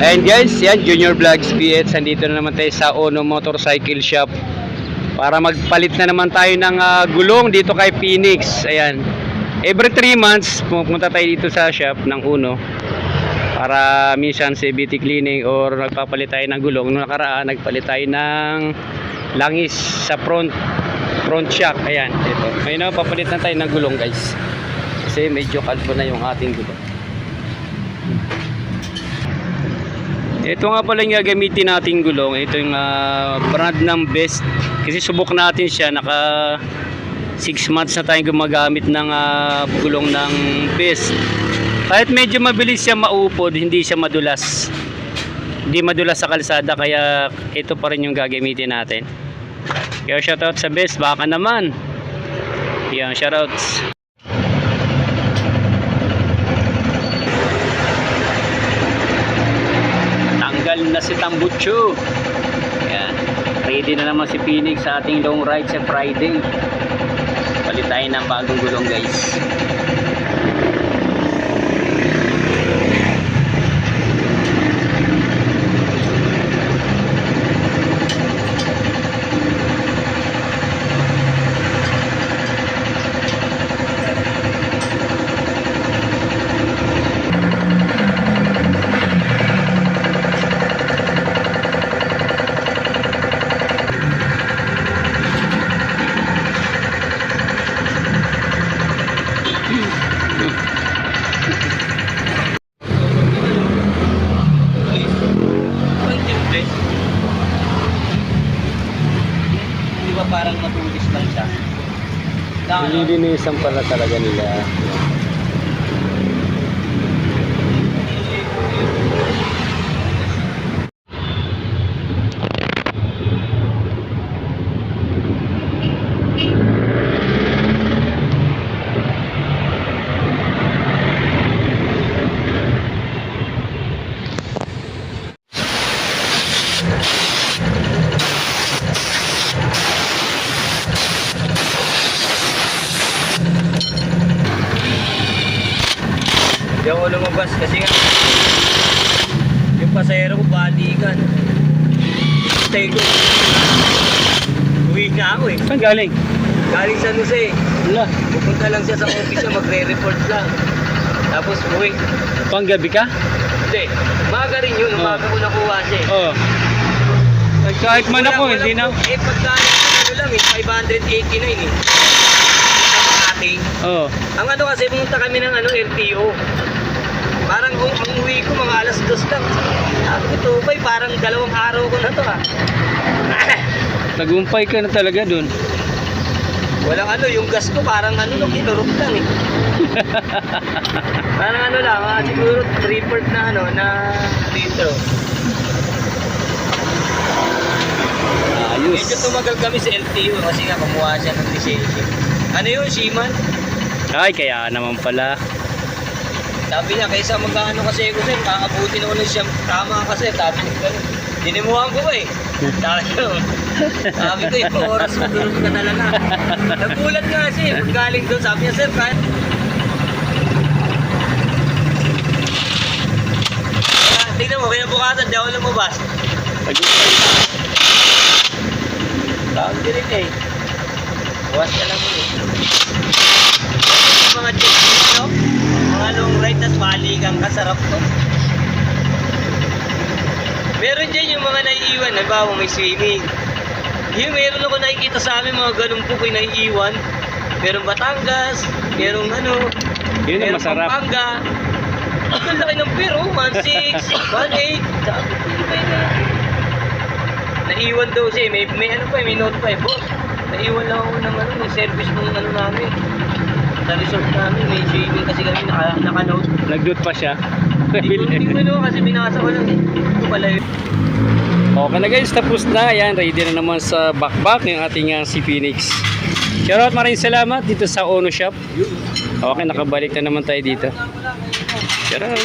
And guys, yan Junior Vlogs PH. Andito na naman tayo sa Ono Motorcycle Shop para magpalit na naman tayo ng gulong dito kay Phoenix. Ayan. Every 3 months pupunta tayo dito sa shop ng Uno para minsan CVT cleaning or nagpapalit tayo ng gulong. Noong nakaraan nagpalit tayo ng langis sa front shock. Ayan, ito. Ngayon papalit na tayo ng gulong guys. Kasi medyo kalbo na yung ating gulong. Ito nga pala yung gagamitin nating gulong. Ito yung brand ng Best. Kasi subok natin siya. Naka 6 months na tayong gumagamit ng gulong ng Best. Kahit medyo mabilis siya maupod, hindi siya madulas. Hindi madulas sa kalsada. Kaya ito pa rin yung gagamitin natin. Kaya shoutout sa Best. Baka naman. Yan, shoutouts. Na si Tambucho. Ayan. Ready na naman si Phoenix sa ating long ride sa Friday. Palit tayo ng bagong gulong guys. Parang matulis lang siya. Nililinisan pala talaga nila. Hindi ako lumabas kasi nga yung pasahero ko balikan. Stay ko. Uwi na ako eh. Saan galing? Galing San Jose. Wala. Pupunta lang siya sa office niya, magre-report lang. Tapos uwi. Panggabi ka? Hindi. Umaga rin yun. Umaga ko nakuha siya eh. Oo. Kahit man ako, hindi na. Eh pagkain ano lang eh, 589 eh. Oo. Ang ano kasi pumunta kami ng LTO. Parang ang uwi ko mga alas 2 lang. Sabi ko, Tupay, parang 2 araw ko na to ha. Nagumpay ka na talaga dun. Walang ano, yung gas ko parang kinurot lang eh. Parang lang, siguro 3/4 na na litro. Ayos. Medyo tumagal kami sa LTO kasi nga kumuha siya ng lisensya. Ano yun, Seaman? Ay, kaya naman pala. Sabi niya, kaysa mag-ano kasi ko sir, kakabuti na ulit siya. Tama kasi, sabi niya, dinimuhan ko ba eh. Sabi ko, yung oras ko durog ka talaga. Nagulat nga siya, galing doon. Sabi niya, sir, kahit... Tingnan mo, kaya bukasan, di ako lumabas. Tawag din rin eh. Bukas ka lang mo eh. Mga check no? Mga long ride tas balikan ka, sarap to. Meron dyan yung mga naiiwan, halimbawa may swimming. Yung meron ako nakikita sa amin mga ganun po ko'y naiiwan. Merong Batangas, merong yun ang merong masarap. Pampanga. Ang laki ng pero, 1.6, 1.8. Sabi ko, iba na. Naiiwan daw siya, may note pa eh, boss. Naiiwan lang ako ng service ng namin. Sa resort namin, may swimming kasi kami naka-note. Nag-doot pa siya. Hindi ko kasi binasa ko lang. Ito pala yun. Okay na guys, tapos na. Ayan, ready na naman sa backpack ng ating si Phoenix. Shoutout, maraming salamat dito sa Ono Shop. Okay, nakabalik na naman tayo dito. Shoutout.